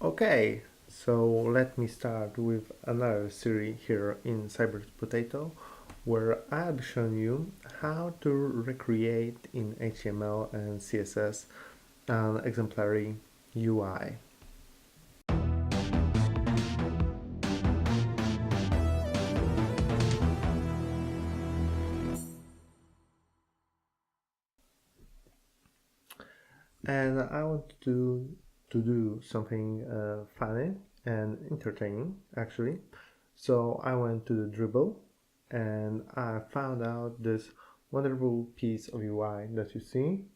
Okay, so let me start with another series here in Cyber Potato, where I'll show you how to recreate in HTML and CSS an exemplary UI. And I want to do something funny and entertaining, actually. So I went to the dribble and I found out this wonderful piece of UI that you see.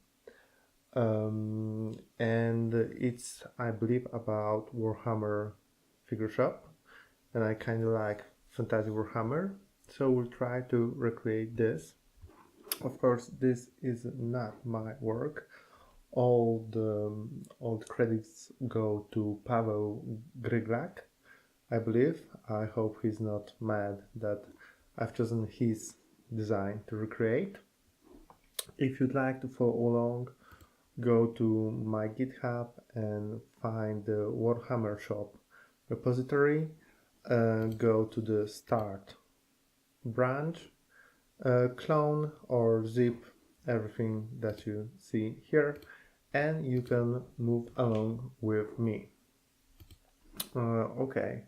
And it's, I believe, about Warhammer figure shop, and I kind of like fantasy Warhammer, so we'll try to recreate this. Of course, this is not my work. All the credits go to Paweł Gryglak, I believe. I hope he's not mad that I've chosen his design to recreate. If you'd like to follow along, go to my GitHub and find the Warhammer shop repository. Go to the start branch, clone or zip everything that you see here, and you can move along with me. Okay,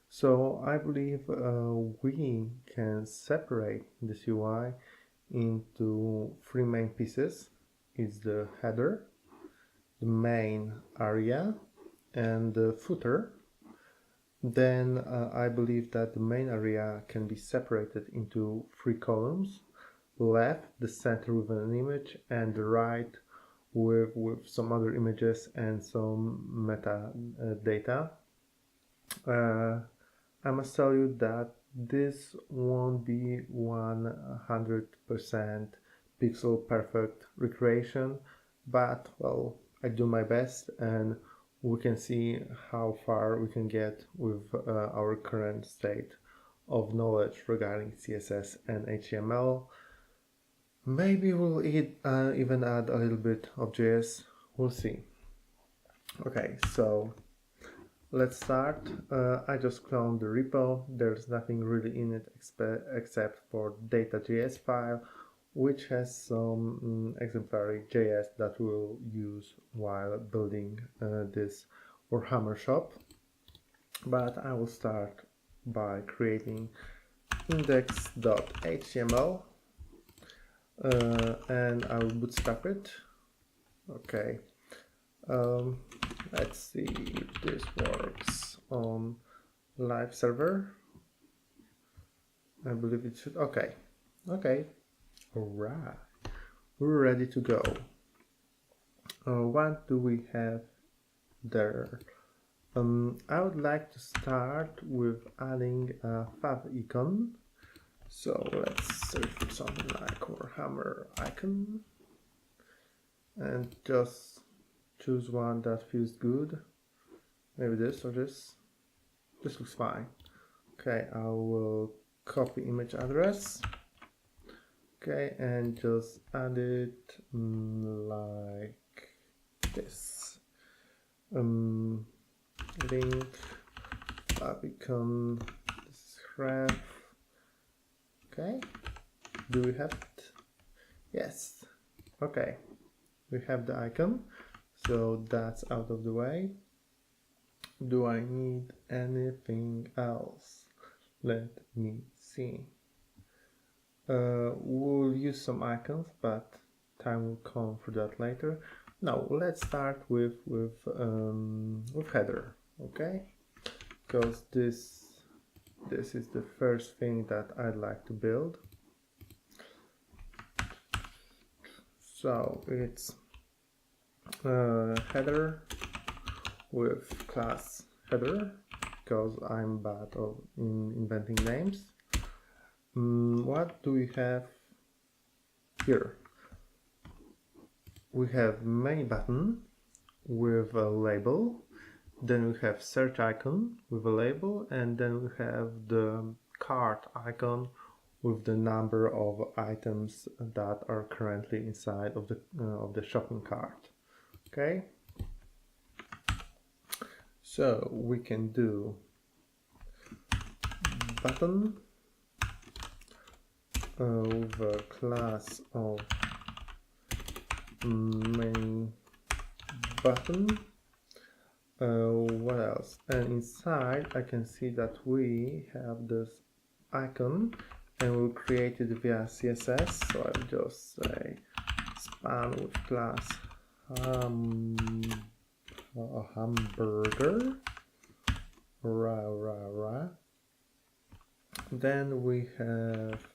so I believe we can separate this UI into three main pieces. It's the header, the main area, and the footer. Then I believe that the main area can be separated into three columns: the left, the center with an image, and the right with some other images and some meta data. I must tell you that this won't be 100% pixel perfect recreation, but well, I do my best and we can see how far we can get with our current state of knowledge regarding CSS and HTML. Maybe we'll even add a little bit of JS, we'll see. Okay, so let's start. I just cloned the repo. There's nothing really in it except for data.js file, which has some exemplary JS that we'll use while building this Warhammer shop. But I will start by creating index.html and I will bootstrap it. Okay. Let's see if this works on live server. I believe it should. Okay. Alright, we're ready to go. What do we have there? I would like to start with adding a fav icon. So let's search for something like Warhammer icon and just choose one that feels good. Maybe this or this. This looks fine. Okay, I will copy image address. Okay, and just add it like this. Link, favicon, ref. Okay, do we have it? Yes. Okay, we have the icon, so that's out of the way. Do I need anything else? Let me see. We'll use some icons, but time will come for that later. Now let's start with header, okay? Because this is the first thing that I'd like to build. So it's header with class header, because I'm bad in inventing names. What do we have here? We have main button with a label, then we have search icon with a label, and then we have the cart icon with the number of items that are currently inside of the shopping cart. Okay. So we can do button with a class of main button. What else? And inside I can see that we have this icon and we'll create it via CSS. So I'll just say span with class hamburger. Then we have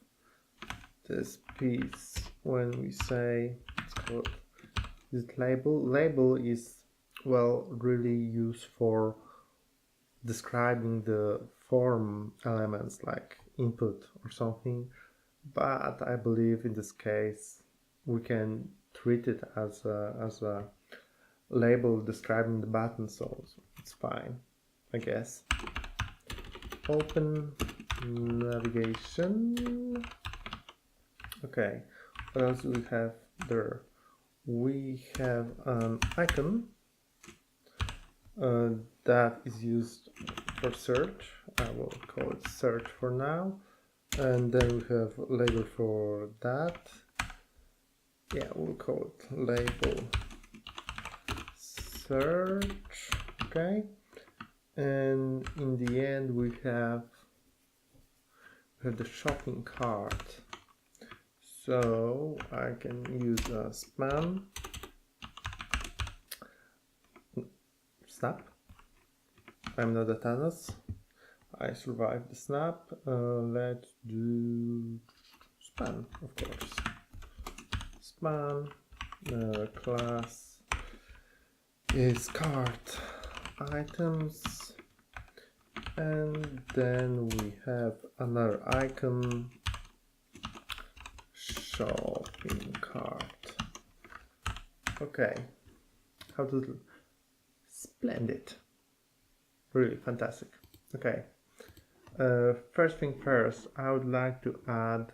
this piece when we say it's called this label. Label is, well, really used for describing the form elements like input or something, but I believe in this case we can treat it as a label describing the button, so it's fine, I guess. Open navigation. Okay, what else do we have there? We have an icon that is used for search. I will call it search for now. And then we have a label for that. Yeah, we'll call it label search. Okay. And in the end we have the shopping cart. So I can use a span snap. I'm not a Thanos. I survived the snap. Let's do span, of course. Span class is cart items, and then we have another icon, shopping cart. Okay, how to splendid, really fantastic. Okay, first thing first, I would like to add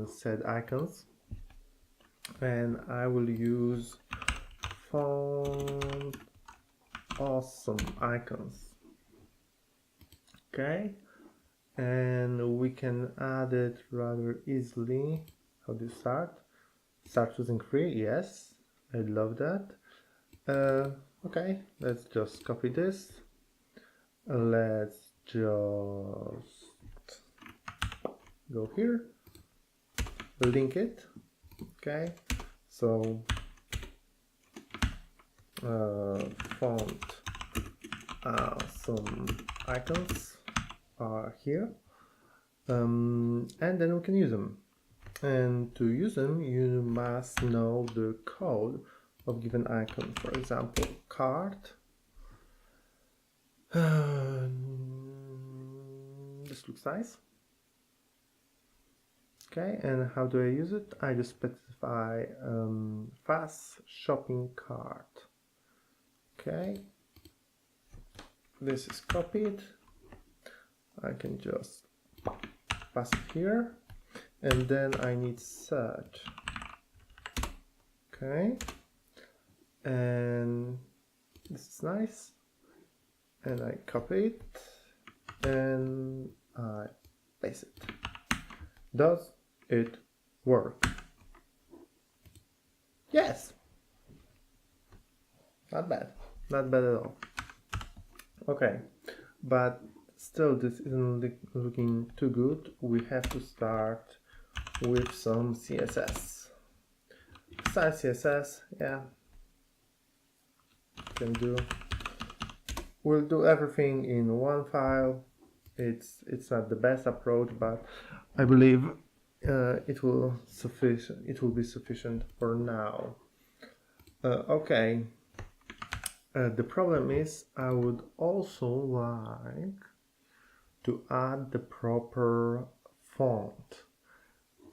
said icons, and I will use font awesome icons. Okay, and we can add it rather easily. How do you start? Start using free, yes, I love that. Okay, let's just copy this. Let's just go here, link it. Okay, so font awesome icons are here, and then we can use them. And to use them, you must know the code of given icon. For example, cart. This looks nice. Okay, and how do I use it? I just specify fast shopping cart. Okay, this is copied. I can just pass it here, and then I need search. Okay, and this is nice, and I copy it and I paste it. Does it work? Yes, not bad, not bad at all. Okay, but still this isn't looking too good. We have to start with some CSS. Style CSS, yeah, can do. We'll do everything in one file. It's not the best approach, but I believe it will be sufficient for now. Okay. The problem is I would also like to add the proper font,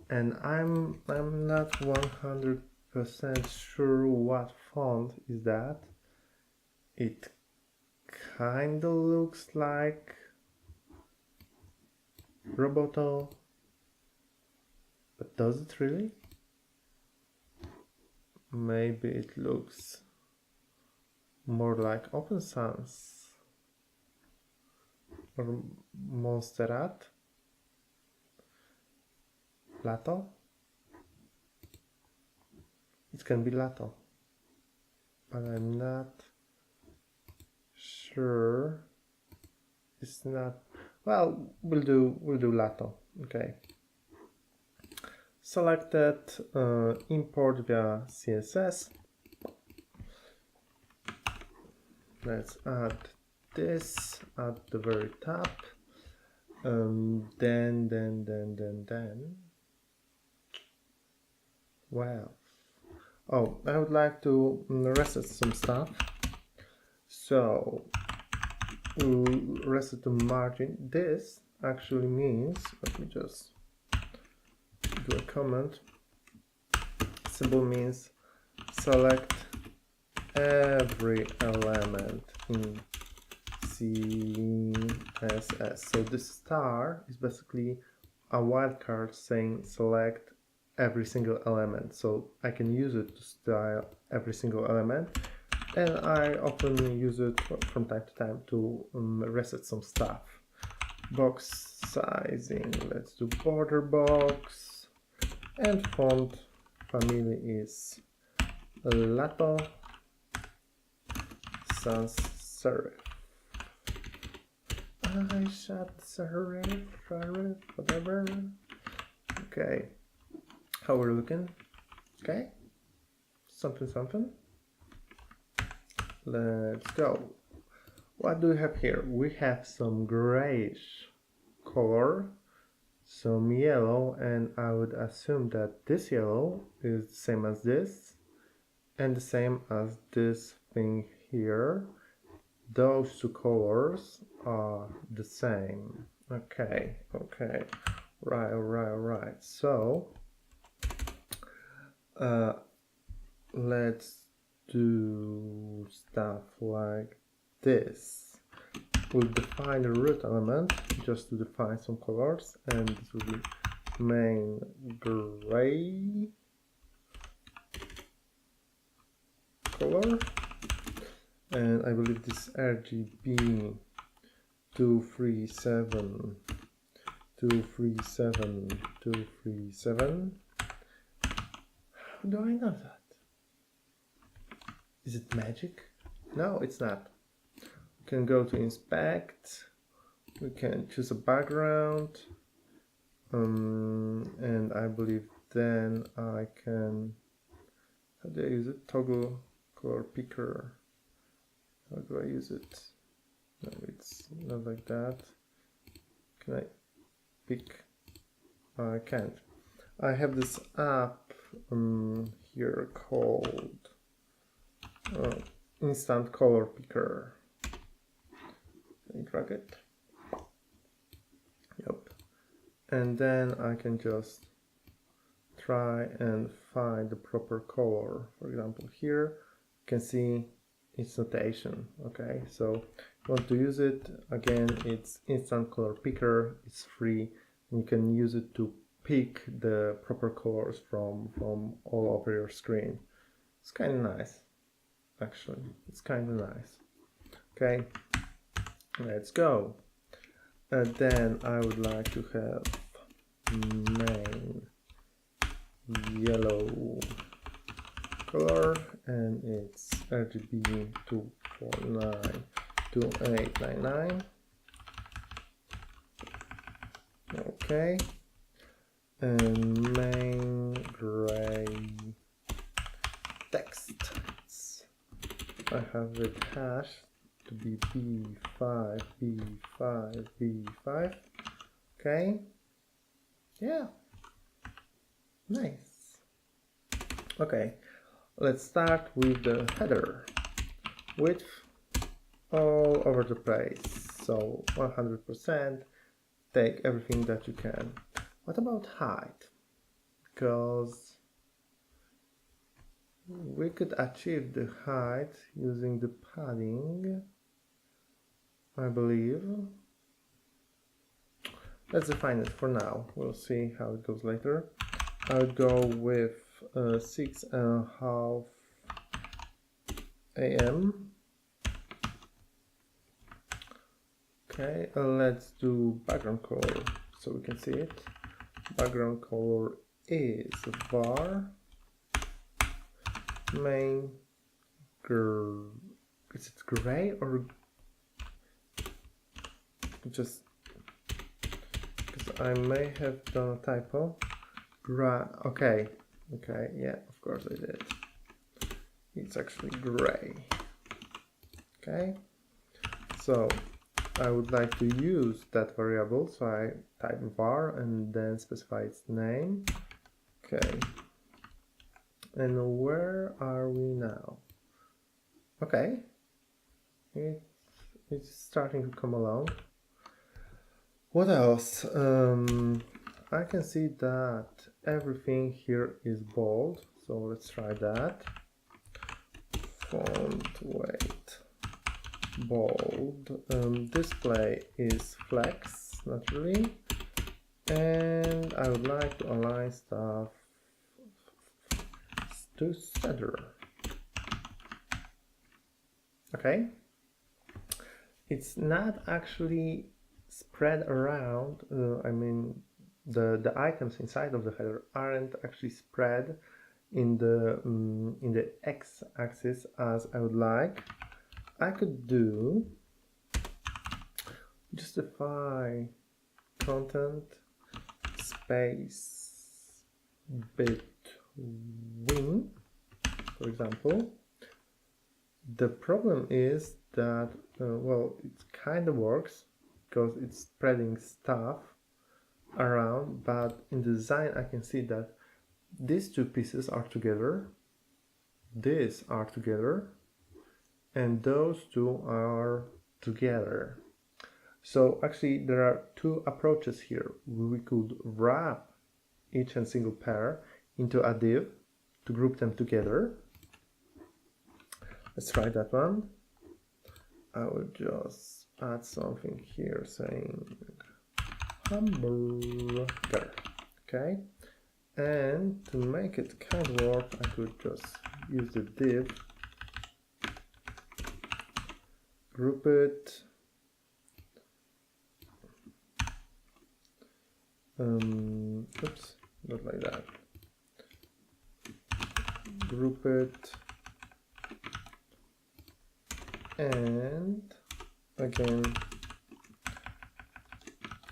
and I'm not 100% sure what font is that. It kinda looks like Roboto, but does it really? Maybe it looks more like Open Sans. or Monserrat, Lato. It can be Lato, but I'm not sure. It's not. Well, we'll do Lato. Okay. Selected, import via CSS. Let's add this at the very top. Then. Wow. Oh, I would like to reset some stuff. So reset the margin. This actually means, let me just do a comment. Symbol means select every element in CSS. So this star is basically a wildcard saying select every single element. So I can use it to style every single element, and I often use it from time to time to reset some stuff. Box sizing, let's do border box, and font family is Lato sans serif. I shot serif, whatever. Okay, how we're looking? Okay, something. Let's go. What do we have here? We have some grayish color, some yellow, and I would assume that this yellow is the same as this and the same as this thing here. Those two colors are the same. Okay, right. So let's do stuff like this. We'll define the root element just to define some colors, and this will be main gray color, and I believe this RGB 237. How do I know that? Is it magic? No, it's not. We can go to inspect. We can choose a background, and I believe then I can. How do I use it? Toggle color picker. How do I use it? No, it's not like that. Can I pick? I can't. I have this app here called Instant Color Picker. Can I drag it? Yep. And then I can just try and find the proper color. For example, here you can see its notation. Okay, so if you want to use it, again, it's Instant Color Picker. It's free. You can use it to pick the proper colors from all over your screen. It's kind of nice, actually. It's kind of nice. Okay, let's go. Then I would like to have main yellow color, and it's RGB 2492899. Okay, and main gray text. I have it hashed to be B5. Okay, yeah, nice. Okay, let's start with the header. Width all over the place, so 100%. Take everything that you can. What about height? Because we could achieve the height using the padding, I believe. Let's define it for now. We'll see how it goes later. I would go with 6.5 AM. Okay, let's do background color so we can see it. Background color is var main is it gray or just because I may have done a typo. Okay, yeah, of course I did. It's actually gray. Okay, so I would like to use that variable, so I type var and then specify its name. Okay, and where are we now? Okay, it's starting to come along. What else? I can see that everything here is bold, so let's try that. Font weight bold. Display is flex, naturally, and I would like to align stuff to center. Okay, it's not actually spread around. I mean, the items inside of the header aren't actually spread in the x-axis as I would like. I could do justify content space between, for example. The problem is that well, it kind of works because it's spreading stuff around, but in the design I can see that these two pieces are together, these are together, and those two are together. So actually there are two approaches here. We could wrap each and single pair into a div to group them together. Let's try that one. I will just add something here saying hamburger. Okay, and to make it kind of work, I could just use the div, group it, oops, not like that, group it, and again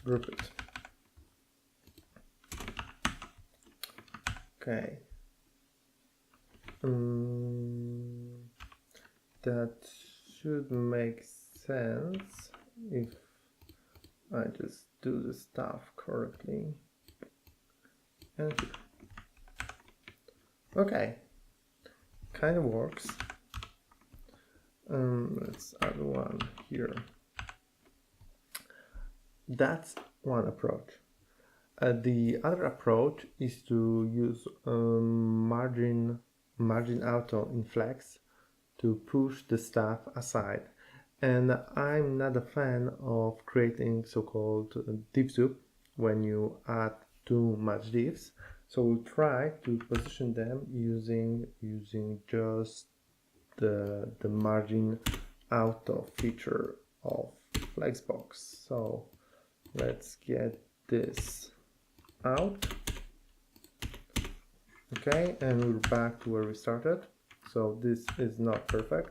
group it. Okay, that should make sense if I just do the stuff correctly. And okay, kind of works. Let's add one here. That's one approach. The other approach is to use margin auto in Flex to push the stuff aside. And I'm not a fan of creating so-called div soup when you add too much divs. So we'll try to position them using just the margin auto feature of Flexbox. So let's get this out. Okay, and we're back to where we started. So this is not perfect.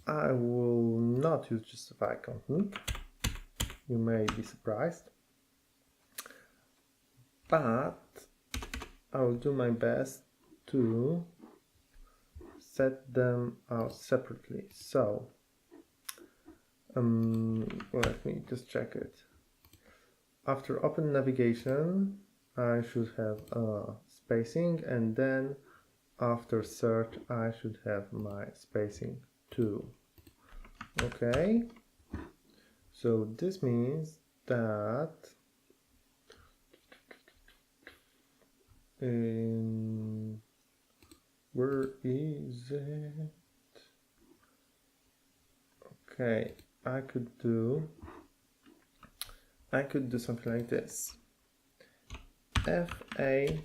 I will not use justify content. You may be surprised, but I will do my best to set them out separately. So let me just check it. After open navigation, I should have spacing, and then after search, I should have my spacing too. Okay, so this means that where is it? Okay, I could do something like this. FA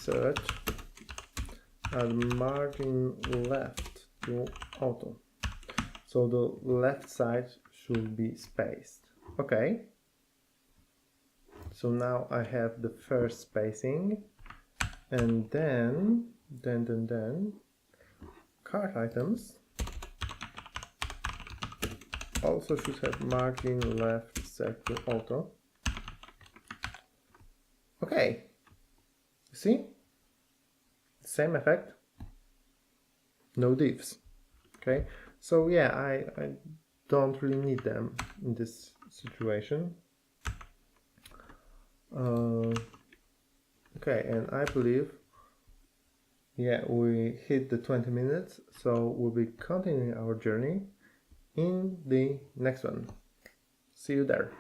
search add margin left to auto. so the left side should be spaced. Okay, so now I have the first spacing, and then cart items also should have margin left set to auto. Okay, see, same effect, no divs. Okay, so yeah, I don't really need them in this situation. Okay, and I believe, yeah, we hit the 20 minutes, so we'll be continuing our journey in the next one. See you there.